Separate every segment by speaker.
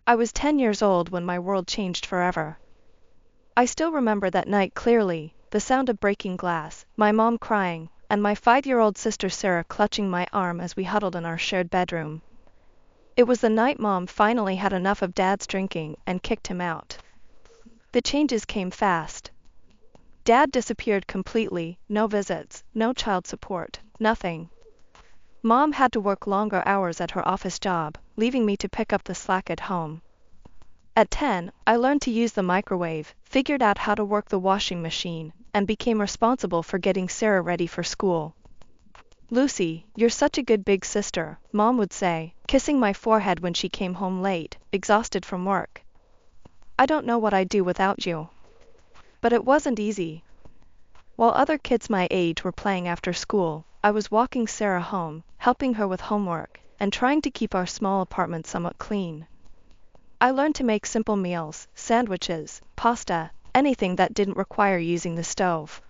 Speaker 1: I was 10 years old when my world changed forever. I still remember that night clearly, the sound of breaking glass, my mom crying, and my 5-year-old sister Sarah clutching my arm as we huddled in our shared bedroom. It was the night Mom finally had enough of Dad's drinking and kicked him out. The changes came fast. Dad disappeared completely, no visits, no child support, nothing. Mom had to work longer hours at her office job, leaving me to pick up the slack at home. At 10, I learned to use the microwave, figured out how to work the washing machine, and became responsible for getting Sarah ready for school. "Lucy, you're such a good big sister," Mom would say, kissing my forehead when she came home late, exhausted from work. "I don't know what I'd do without you." But it wasn't easy. While other kids my age were playing after school, I was walking Sarah home, helping her with homework, and trying to keep our small apartment somewhat clean. I learned to make simple meals, sandwiches, pasta, anything that didn't require using the stove.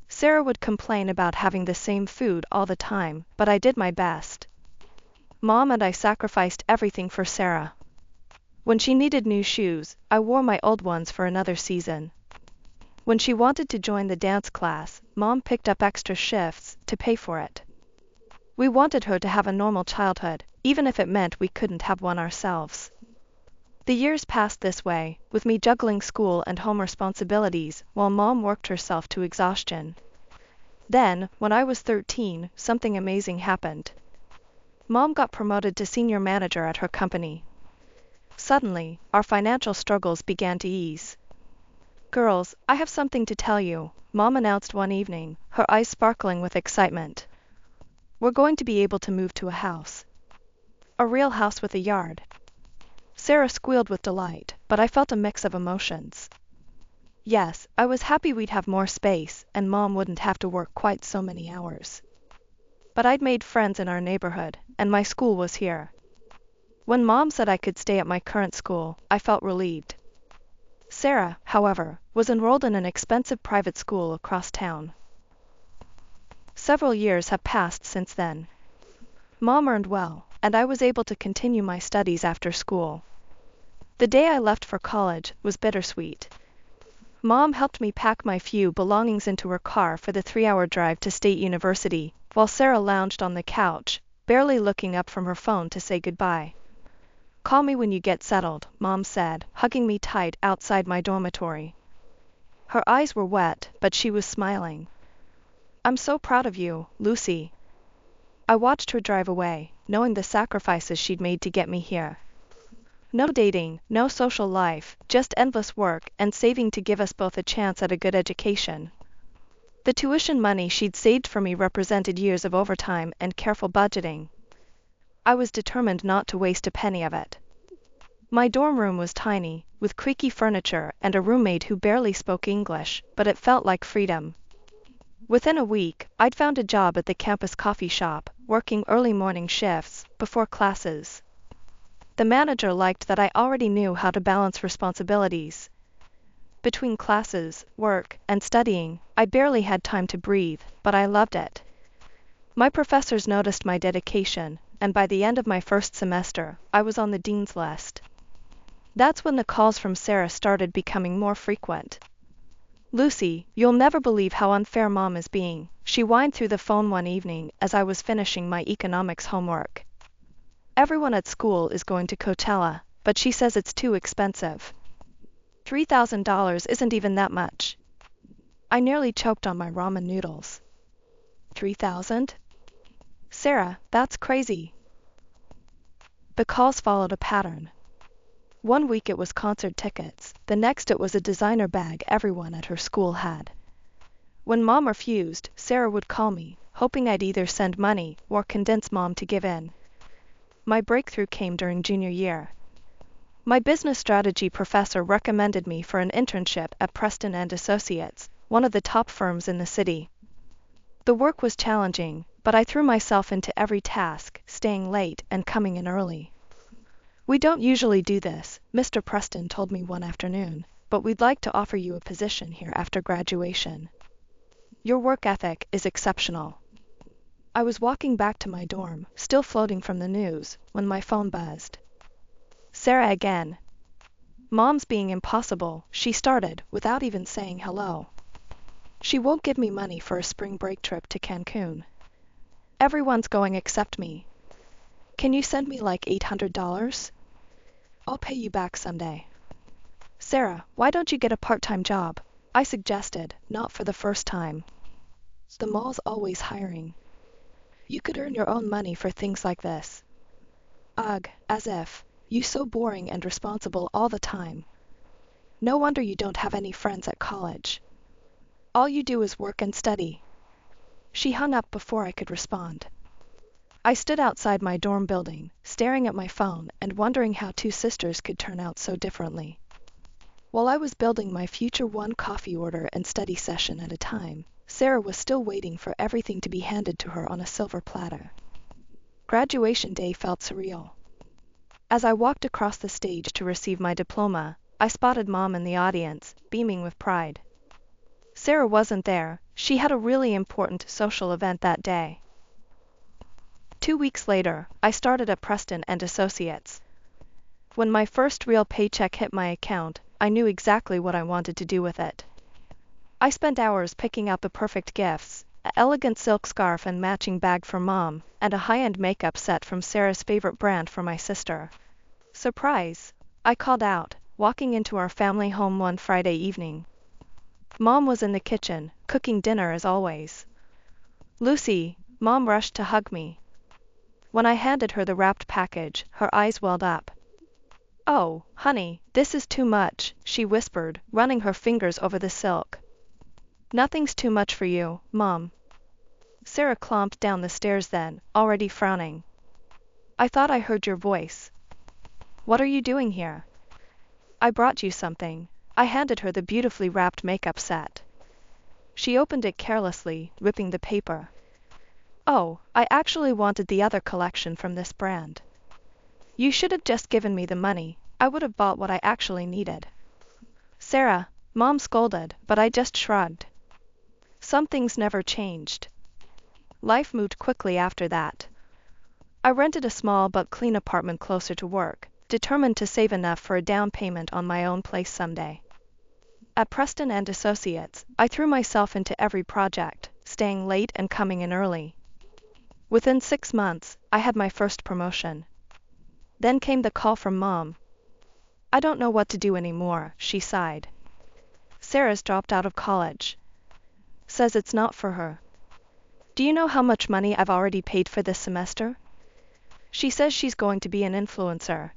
Speaker 1: Sarah would complain about having the same food all the time, but I did my best. Mom and I sacrificed everything for Sarah. When she needed new shoes, I wore my old ones for another season. When she wanted to join the dance class, Mom picked up extra shifts to pay for it. We wanted her to have a normal childhood, even if it meant we couldn't have one ourselves. The years passed this way, with me juggling school and home responsibilities while Mom worked herself to exhaustion. Then, when I was 13, something amazing happened. Mom got promoted to senior manager at her company. Suddenly, our financial struggles began to ease. "Girls, I have something to tell you," Mom announced one evening, her eyes sparkling with excitement. "We're going to be able to move to a house. A real house with a yard." Sarah squealed with delight, but I felt a mix of emotions. Yes, I was happy we'd have more space, and Mom wouldn't have to work quite so many hours. But I'd made friends in our neighborhood, and my school was here. When Mom said I could stay at my current school, I felt relieved. Sarah, however, was enrolled in an expensive private school across town. Several years have passed since then. Mom earned well, and I was able to continue my studies after school. The day I left for college was bittersweet. Mom helped me pack my few belongings into her car for the 3-hour drive to State University, while Sarah lounged on the couch, barely looking up from her phone to say goodbye. "Call me when you get settled," Mom said, hugging me tight outside my dormitory. Her eyes were wet, but she was smiling. "I'm so proud of you, Lucy." I watched her drive away, knowing the sacrifices she'd made to get me here. No dating, no social life, just endless work and saving to give us both a chance at a good education. The tuition money she'd saved for me represented years of overtime and careful budgeting. I was determined not to waste a penny of it. My dorm room was tiny, with creaky furniture and a roommate who barely spoke English, but it felt like freedom. Within a week, I'd found a job at the campus coffee shop, working early morning shifts, before classes. The manager liked that I already knew how to balance responsibilities. Between classes, work, and studying, I barely had time to breathe, but I loved it. My professors noticed my dedication, and by the end of my first semester, I was on the dean's list. That's when the calls from Sarah started becoming more frequent. "Lucy, you'll never believe how unfair Mom is being," she whined through the phone one evening as I was finishing my economics homework. "Everyone at school is going to Coachella, but she says it's too expensive. $3,000 isn't even that much." I nearly choked on my ramen noodles. 3,000? Sarah, that's crazy. The calls followed a pattern. One week it was concert tickets, the next it was a designer bag everyone at her school had. When Mom refused, Sarah would call me, hoping I'd either send money or convince Mom to give in. My breakthrough came during junior year. My business strategy professor recommended me for an internship at Preston and Associates, one of the top firms in the city. The work was challenging, but I threw myself into every task, staying late and coming in early. "We don't usually do this," Mr. Preston told me one afternoon, "but we'd like to offer you a position here after graduation. Your work ethic is exceptional." I was walking back to my dorm, still floating from the news, when my phone buzzed. Sarah again. Mom's being impossible, she started, without even saying hello. She won't give me money for a spring break trip to Cancun. Everyone's going except me. Can you send me like $800? I'll pay you back someday. Sarah, why don't you get a part-time job? I suggested, not for the first time. The mall's always hiring. You could earn your own money for things like this. Ugh, as if. You so boring and responsible all the time. No wonder you don't have any friends at college. All you do is work and study. She hung up before I could respond. I stood outside my dorm building, staring at my phone and wondering how two sisters could turn out so differently. While I was building my future one coffee order and study session at a time, Sarah was still waiting for everything to be handed to her on a silver platter. Graduation day felt surreal. As I walked across the stage to receive my diploma, I spotted Mom in the audience, beaming with pride. Sarah wasn't there, she had a really important social event that day. 2 weeks later, I started at Preston and Associates. When my first real paycheck hit my account, I knew exactly what I wanted to do with it. I spent hours picking out the perfect gifts, an elegant silk scarf and matching bag for Mom, and a high-end makeup set from Sarah's favorite brand for my sister. Surprise! I called out, walking into our family home one Friday evening. Mom was in the kitchen, cooking dinner as always. Lucy, Mom rushed to hug me. When I handed her the wrapped package, her eyes welled up. Oh, honey, this is too much, she whispered, running her fingers over the silk. Nothing's too much for you, Mom. Sarah clomped down the stairs then, already frowning. I thought I heard your voice. What are you doing here? I brought you something. I handed her the beautifully wrapped makeup set. She opened it carelessly, ripping the paper. Oh, I actually wanted the other collection from this brand. You should have just given me the money, I would have bought what I actually needed. Sarah, Mom scolded, but I just shrugged. Some things never changed. Life moved quickly after that. I rented a small but clean apartment closer to work, determined to save enough for a down payment on my own place someday. At Preston and Associates, I threw myself into every project, staying late and coming in early. Within 6 months, I had my first promotion. Then came the call from Mom. I don't know what to do anymore, she sighed. Sarah's dropped out of college. Says it's not for her. Do you know how much money I've already paid for this semester? She says she's going to be an influencer.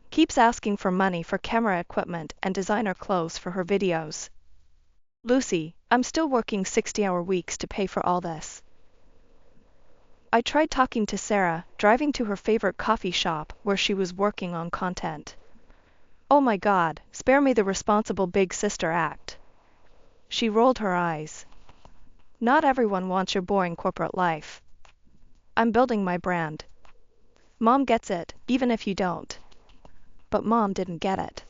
Speaker 1: Keeps asking for money for camera equipment and designer clothes for her videos. Lucy, I'm still working 60-hour weeks to pay for all this. I tried talking to Sarah, driving to her favorite coffee shop where she was working on content. Oh my God, spare me the responsible big sister act. She rolled her eyes. Not everyone wants your boring corporate life. I'm building my brand. Mom gets it, even if you don't. But Mom didn't get it.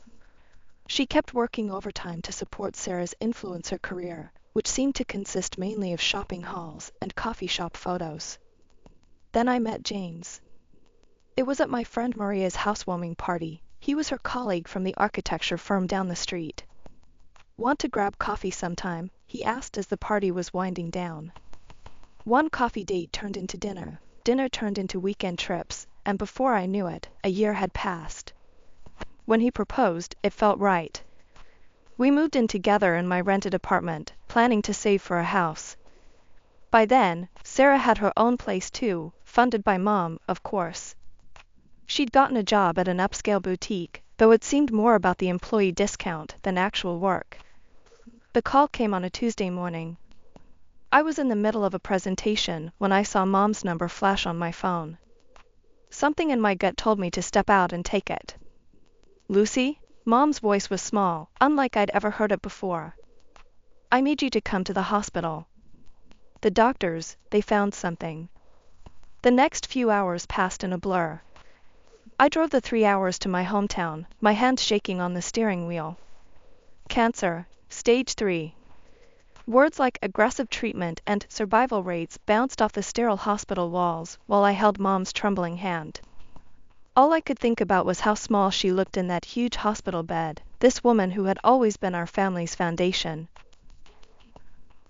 Speaker 1: She kept working overtime to support Sarah's influencer career, which seemed to consist mainly of shopping hauls and coffee shop photos. Then I met James. It was at my friend Maria's housewarming party. He was her colleague from the architecture firm down the street. Want to grab coffee sometime? He asked as the party was winding down. One coffee date turned into dinner. Dinner turned into weekend trips, and before I knew it, a year had passed. When he proposed, it felt right. We moved in together in my rented apartment, planning to save for a house. By then, Sarah had her own place too, funded by Mom, of course. She'd gotten a job at an upscale boutique, though it seemed more about the employee discount than actual work. The call came on a Tuesday morning. I was in the middle of a presentation when I saw Mom's number flash on my phone. Something in my gut told me to step out and take it. Lucy? Mom's voice was small, unlike I'd ever heard it before. I need you to come to the hospital. The doctors, they found something. The next few hours passed in a blur. I drove the 3 hours to my hometown, my hand shaking on the steering wheel. Cancer, stage 3. Words like aggressive treatment and survival rates bounced off the sterile hospital walls while I held Mom's trembling hand. All I could think about was how small she looked in that huge hospital bed, this woman who had always been our family's foundation.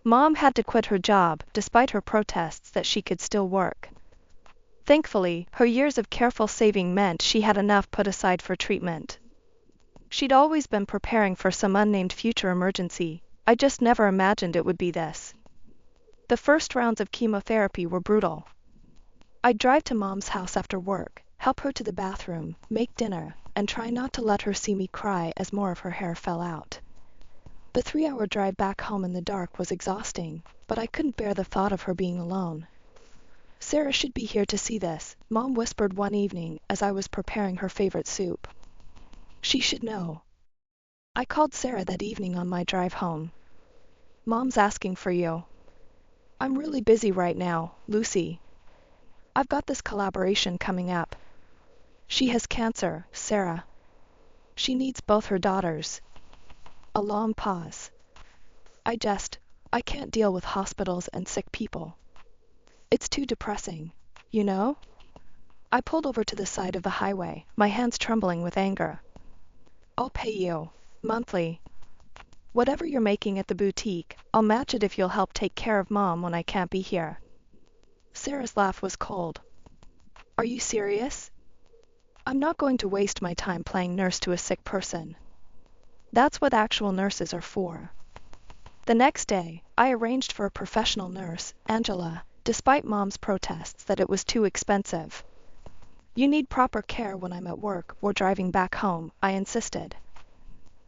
Speaker 1: Mom had to quit her job, despite her protests that she could still work. Thankfully, her years of careful saving meant she had enough put aside for treatment. She'd always been preparing for some unnamed future emergency. I just never imagined it would be this. The first rounds of chemotherapy were brutal. I'd drive to Mom's house after work, help her to the bathroom, make dinner, and try not to let her see me cry as more of her hair fell out. The 3-hour drive back home in the dark was exhausting, but I couldn't bear the thought of her being alone. Sarah should be here to see this, Mom whispered one evening as I was preparing her favorite soup. She should know. I called Sarah that evening on my drive home. Mom's asking for you. I'm really busy right now, Lucy. I've got this collaboration coming up. She has cancer, Sarah. She needs both her daughters. A long pause. I can't deal with hospitals and sick people. It's too depressing, you know? I pulled over to the side of the highway, my hands trembling with anger. I'll pay you, monthly. Whatever you're making at the boutique, I'll match it if you'll help take care of Mom when I can't be here. Sarah's laugh was cold. Are you serious? I'm not going to waste my time playing nurse to a sick person. That's what actual nurses are for. The next day, I arranged for a professional nurse, Angela, despite Mom's protests that it was too expensive. You need proper care when I'm at work or driving back home, I insisted.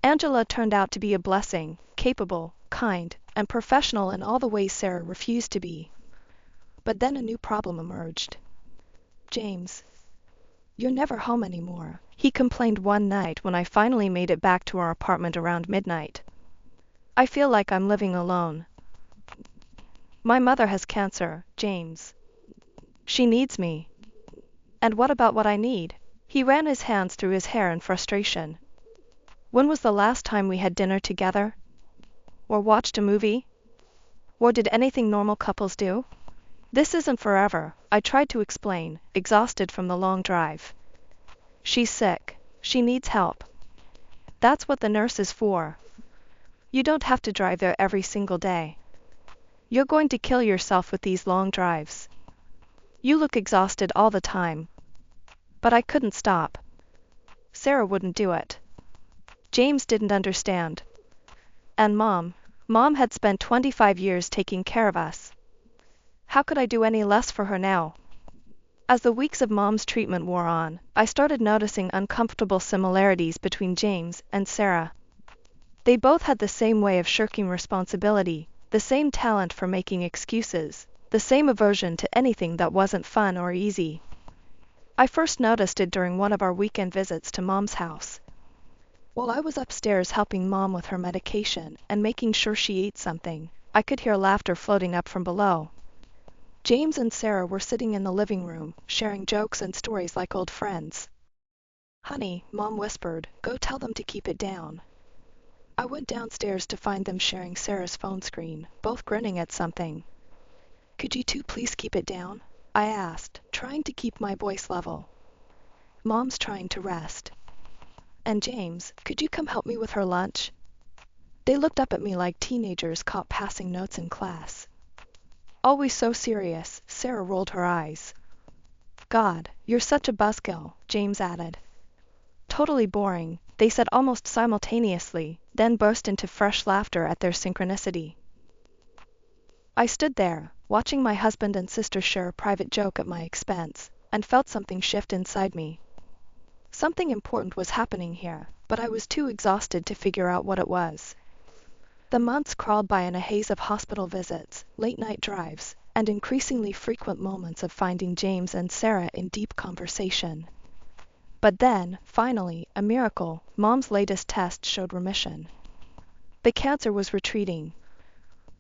Speaker 1: Angela turned out to be a blessing, capable, kind, and professional in all the ways Sarah refused to be. But then a new problem emerged. James. You're never home anymore, he complained one night when I finally made it back to our apartment around midnight. I feel like I'm living alone. My mother has cancer, James. She needs me. And what about what I need? He ran his hands through his hair in frustration. When was the last time we had dinner together? Or watched a movie? Or did anything normal couples do? This isn't forever, I tried to explain, exhausted from the long drive. She's sick. She needs help. That's what the nurse is for. You don't have to drive there every single day. You're going to kill yourself with these long drives. You look exhausted all the time. But I couldn't stop. Sarah wouldn't do it. James didn't understand. And Mom had spent 25 years taking care of us. How could I do any less for her now? As the weeks of Mom's treatment wore on, I started noticing uncomfortable similarities between James and Sarah. They both had the same way of shirking responsibility, the same talent for making excuses, the same aversion to anything that wasn't fun or easy. I first noticed it during one of our weekend visits to Mom's house. While I was upstairs helping Mom with her medication and making sure she ate something, I could hear laughter floating up from below. James and Sarah were sitting in the living room, sharing jokes and stories like old friends. Honey, Mom whispered, go tell them to keep it down. I went downstairs to find them sharing Sarah's phone screen, both grinning at something. Could you two please keep it down? I asked, trying to keep my voice level. Mom's trying to rest. And James, could you come help me with her lunch? They looked up at me like teenagers caught passing notes in class. Always so serious, Sarah rolled her eyes. God, you're such a buzzkill, James added. Totally boring, they said almost simultaneously, then burst into fresh laughter at their synchronicity. I stood there, watching my husband and sister share a private joke at my expense, and felt something shift inside me. Something important was happening here, but I was too exhausted to figure out what it was. The months crawled by in a haze of hospital visits, late-night drives, and increasingly frequent moments of finding James and Sarah in deep conversation. But then, finally, a miracle, Mom's latest test showed remission. The cancer was retreating.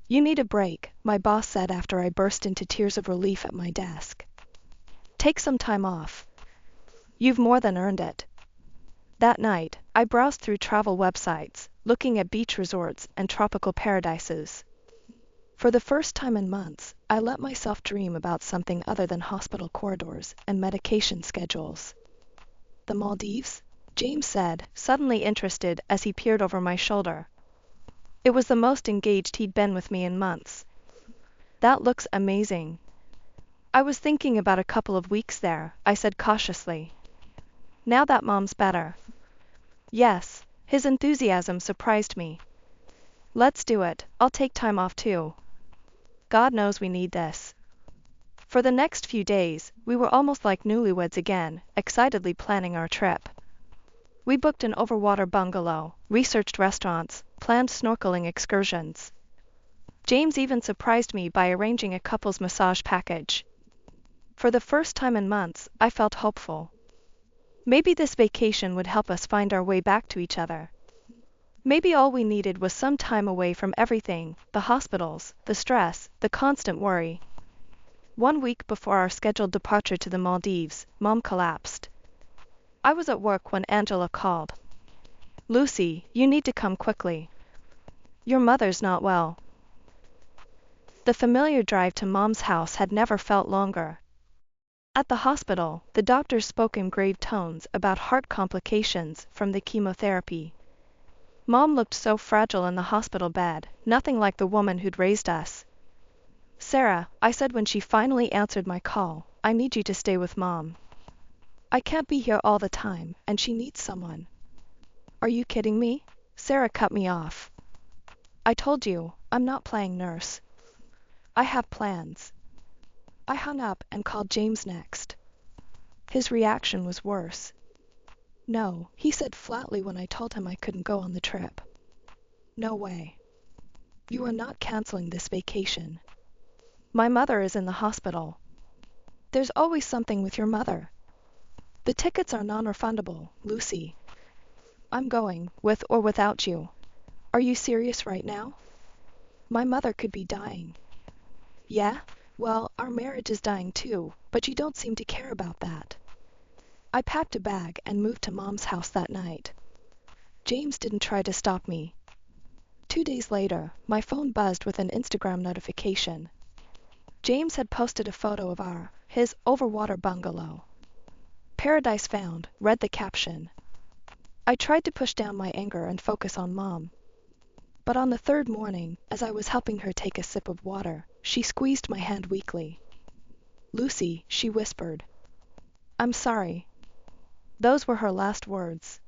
Speaker 1: You need a break, my boss said after I burst into tears of relief at my desk. Take some time off. You've more than earned it. That night, I browsed through travel websites, looking at beach resorts and tropical paradises. For the first time in months, I let myself dream about something other than hospital corridors and medication schedules. The Maldives? James said, suddenly interested as he peered over my shoulder. It was the most engaged he'd been with me in months. That looks amazing. I was thinking about a couple of weeks there, I said cautiously. Now that Mom's better. Yes, his enthusiasm surprised me. Let's do it, I'll take time off too. God knows we need this. For the next few days, we were almost like newlyweds again, excitedly planning our trip. We booked an overwater bungalow, researched restaurants, planned snorkeling excursions. James even surprised me by arranging a couple's massage package. For the first time in months, I felt hopeful. Maybe this vacation would help us find our way back to each other. Maybe all we needed was some time away from everything, the hospitals, the stress, the constant worry. 1 week before our scheduled departure to the Maldives, Mom collapsed. I was at work when Angela called. Lucy, you need to come quickly. Your mother's not well. The familiar drive to Mom's house had never felt longer. At the hospital, the doctors spoke in grave tones about heart complications from the chemotherapy. Mom looked so fragile in the hospital bed, nothing like the woman who'd raised us. Sarah, I said when she finally answered my call, I need you to stay with Mom. I can't be here all the time, and she needs someone. Are you kidding me? Sarah cut me off. I told you, I'm not playing nurse. I have plans. I hung up and called James next. His reaction was worse. No, he said flatly when I told him I couldn't go on the trip. No way. You are not canceling this vacation. My mother is in the hospital. There's always something with your mother. The tickets are non-refundable, Lucy. I'm going, with or without you. Are you serious right now? My mother could be dying. Yeah? Well, our marriage is dying too, but you don't seem to care about that. I packed a bag and moved to Mom's house that night. James didn't try to stop me. 2 days later, my phone buzzed with an Instagram notification. James had posted a photo of his overwater bungalow. Paradise found, read the caption. I tried to push down my anger and focus on Mom. But on the third morning, as I was helping her take a sip of water, she squeezed my hand weakly. Lucy, she whispered. I'm sorry. Those were her last words.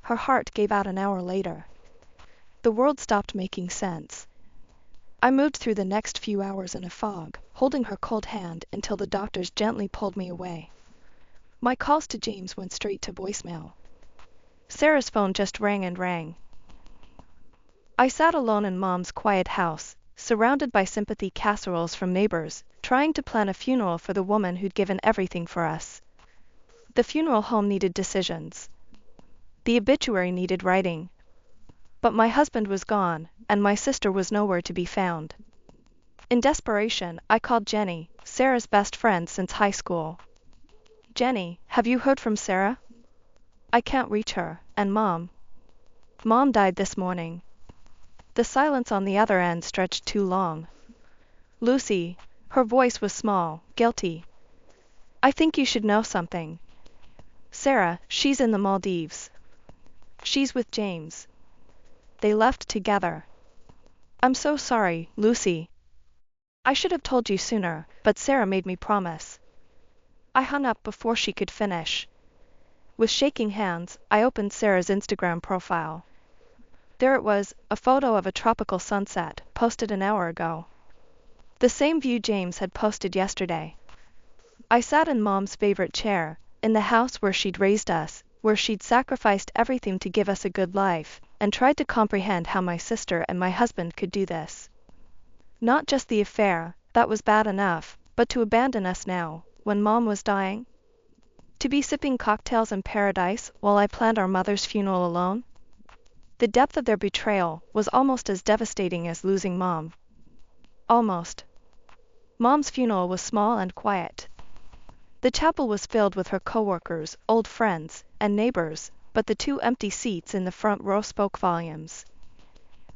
Speaker 1: Her heart gave out an hour later. The world stopped making sense. I moved through the next few hours in a fog, holding her cold hand until the doctors gently pulled me away. My calls to James went straight to voicemail. Sarah's phone just rang and rang. I sat alone in Mom's quiet house, surrounded by sympathy casseroles from neighbors, trying to plan a funeral for the woman who'd given everything for us. The funeral home needed decisions. The obituary needed writing. But my husband was gone, and my sister was nowhere to be found. In desperation, I called Jenny, Sarah's best friend since high school. Jenny, have you heard from Sarah? I can't reach her, and Mom died this morning. The silence on the other end stretched too long. Lucy, her voice was small, guilty. I think you should know something. Sarah, she's in the Maldives. She's with James. They left together. I'm so sorry, Lucy. I should have told you sooner, but Sarah made me promise. I hung up before she could finish. With shaking hands, I opened Sarah's Instagram profile. There it was, a photo of a tropical sunset, posted an hour ago. The same view James had posted yesterday. I sat in Mom's favorite chair, in the house where she'd raised us, where she'd sacrificed everything to give us a good life, and tried to comprehend how my sister and my husband could do this. Not just the affair, that was bad enough, but to abandon us now, when Mom was dying? To be sipping cocktails in paradise while I planned our mother's funeral alone? The depth of their betrayal was almost as devastating as losing Mom. Almost. Mom's funeral was small and quiet. The chapel was filled with her coworkers, old friends, and neighbors, but the 2 empty seats in the front row spoke volumes.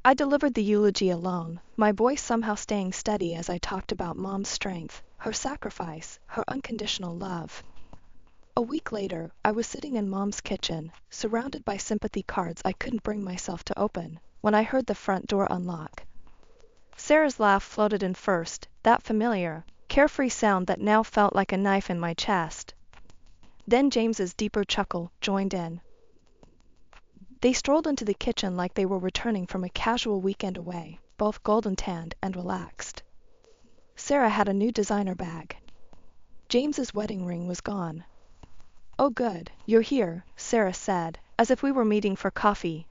Speaker 1: I delivered the eulogy alone, my voice somehow staying steady as I talked about Mom's strength, her sacrifice, her unconditional love. A week later, I was sitting in Mom's kitchen, surrounded by sympathy cards I couldn't bring myself to open, when I heard the front door unlock. Sarah's laugh floated in first, that familiar, carefree sound that now felt like a knife in my chest. Then James's deeper chuckle joined in. They strolled into the kitchen like they were returning from a casual weekend away, both golden tanned and relaxed. Sarah had a new designer bag. James's wedding ring was gone. "Oh good, you're here," Sarah said, as if we were meeting for coffee.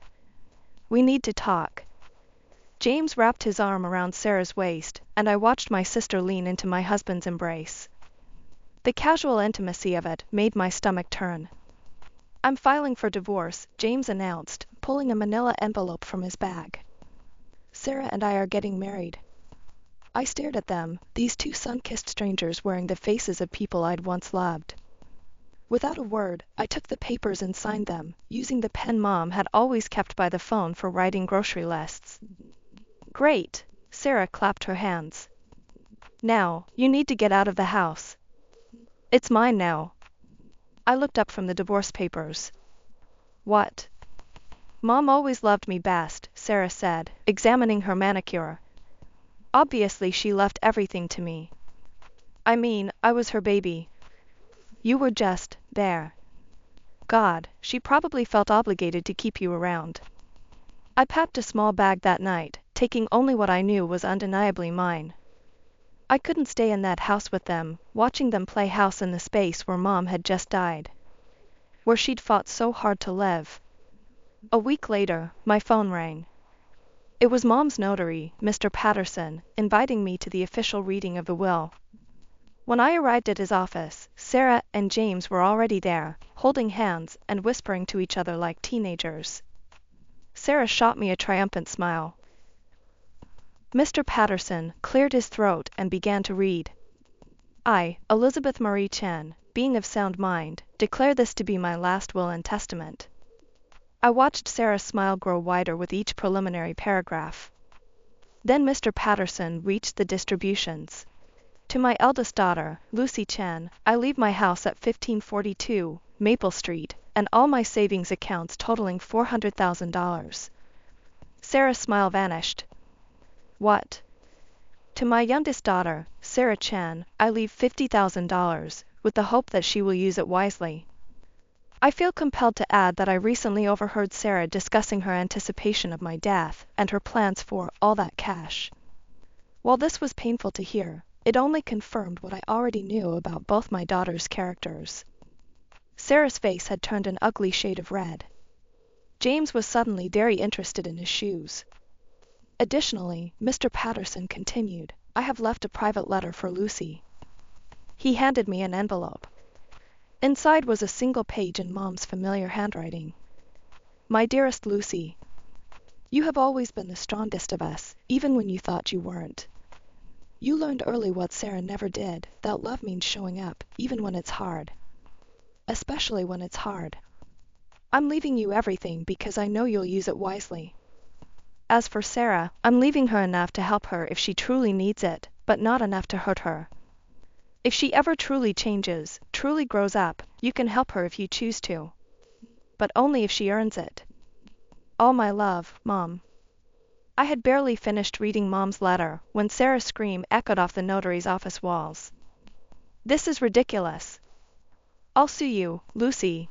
Speaker 1: "We need to talk." James wrapped his arm around Sarah's waist, and I watched my sister lean into my husband's embrace. The casual intimacy of it made my stomach turn. "I'm filing for divorce," James announced, pulling a manila envelope from his bag. "Sarah and I are getting married." I stared at them, these two sun-kissed strangers wearing the faces of people I'd once loved. Without a word, I took the papers and signed them, using the pen Mom had always kept by the phone for writing grocery lists. "Great!" Sarah clapped her hands. "Now, you need to get out of the house. It's mine now." I looked up from the divorce papers. "What?" "Mom always loved me best," Sarah said, examining her manicure. "Obviously she left everything to me. I mean, I was her baby. You were just there. God, she probably felt obligated to keep you around." I packed a small bag that night, taking only what I knew was undeniably mine. I couldn't stay in that house with them, watching them play house in the space where Mom had just died. Where she'd fought so hard to live. A week later, my phone rang. It was Mom's notary, Mr. Patterson, inviting me to the official reading of the will. When I arrived at his office, Sarah and James were already there, holding hands and whispering to each other like teenagers. Sarah shot me a triumphant smile. Mr. Patterson cleared his throat and began to read. "I, Elizabeth Marie Chen, being of sound mind, declare this to be my last will and testament." I watched Sarah's smile grow wider with each preliminary paragraph. Then Mr. Patterson reached the distributions. "To my eldest daughter, Lucy Chen, I leave my house at 1542 Maple Street, and all my savings accounts totaling $400,000. Sarah's smile vanished. "What?" "To my youngest daughter, Sarah Chen, I leave $50,000, with the hope that she will use it wisely." I feel compelled to add that I recently overheard Sarah discussing her anticipation of my death and her plans for all that cash. While this was painful to hear, it only confirmed what I already knew about both my daughters' characters. Sarah's face had turned an ugly shade of red. James was suddenly very interested in his shoes. Additionally, Mr. Patterson continued, "I have left a private letter for Lucy." He handed me an envelope. Inside was a single page in Mom's familiar handwriting. "My dearest Lucy, you have always been the strongest of us, even when you thought you weren't. You learned early what Sarah never did, that love means showing up, even when it's hard. Especially when it's hard. I'm leaving you everything because I know you'll use it wisely. As for Sarah, I'm leaving her enough to help her if she truly needs it, but not enough to hurt her. If she ever truly changes, truly grows up, you can help her if you choose to. But only if she earns it. All my love, Mom." I had barely finished reading Mom's letter when Sarah's scream echoed off the notary's office walls. "This is ridiculous. I'll sue you, Lucy.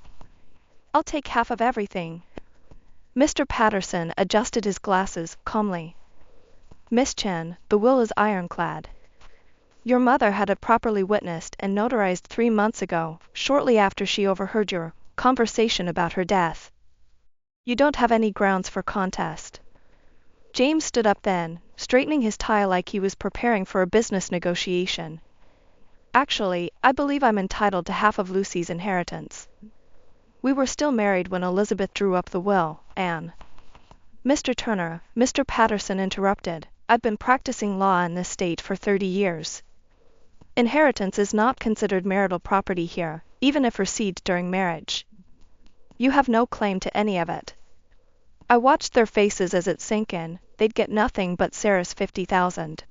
Speaker 1: I'll take half of everything." Mr. Patterson adjusted his glasses calmly. "Miss Chen, the will is ironclad. Your mother had it properly witnessed and notarized 3 months ago, shortly after she overheard your conversation about her death. You don't have any grounds for contest." James stood up then, straightening his tie like he was preparing for a business negotiation. "Actually, I believe I'm entitled to half of Lucy's inheritance. We were still married when Elizabeth drew up the will, Anne." "Mr. Turner," Mr. Patterson interrupted, "I've been practicing law in this state for 30 years. Inheritance is not considered marital property here, even if received during marriage. You have no claim to any of it." I watched their faces as it sank in. They'd get nothing but Sarah's $50,000.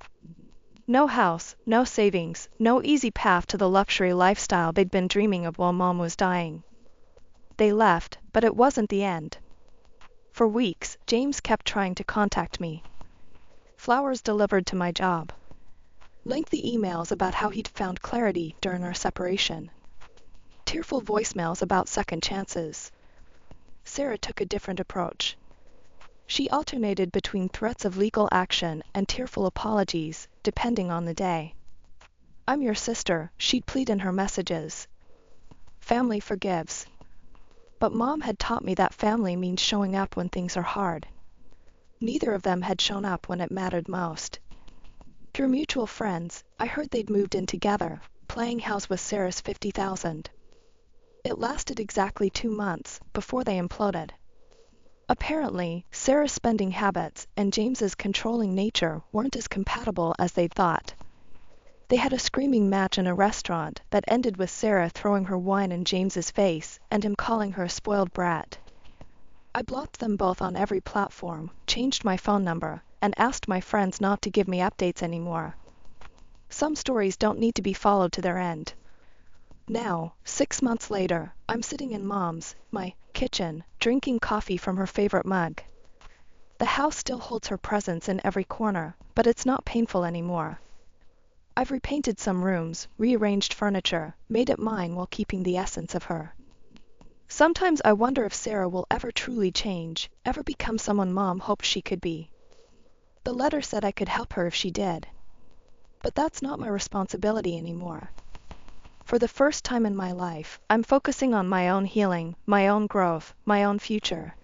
Speaker 1: No house, no savings, no easy path to the luxury lifestyle they'd been dreaming of while Mom was dying. They left, but it wasn't the end. For weeks, James kept trying to contact me. Flowers delivered to my job. Lengthy emails about how he'd found clarity during our separation. Tearful voicemails about second chances. Sarah took a different approach. She alternated between threats of legal action and tearful apologies, depending on the day. "I'm your sister," she'd plead in her messages. "Family forgives." But Mom had taught me that family means showing up when things are hard. Neither of them had shown up when it mattered most. Through mutual friends, I heard they'd moved in together, playing house with Sarah's $50,000. It lasted exactly 2 months before they imploded. Apparently, Sarah's spending habits and James's controlling nature weren't as compatible as they'd thought. They had a screaming match in a restaurant that ended with Sarah throwing her wine in James's face and him calling her a spoiled brat. I blocked them both on every platform, changed my phone number, and asked my friends not to give me updates anymore. Some stories don't need to be followed to their end. Now, 6 months later, I'm sitting in my kitchen, drinking coffee from her favorite mug. The house still holds her presence in every corner, but it's not painful anymore. I've repainted some rooms, rearranged furniture, made it mine while keeping the essence of her. Sometimes I wonder if Sarah will ever truly change, ever become someone Mom hoped she could be. The letter said I could help her if she did. But that's not my responsibility anymore. For the first time in my life, I'm focusing on my own healing, my own growth, my own future.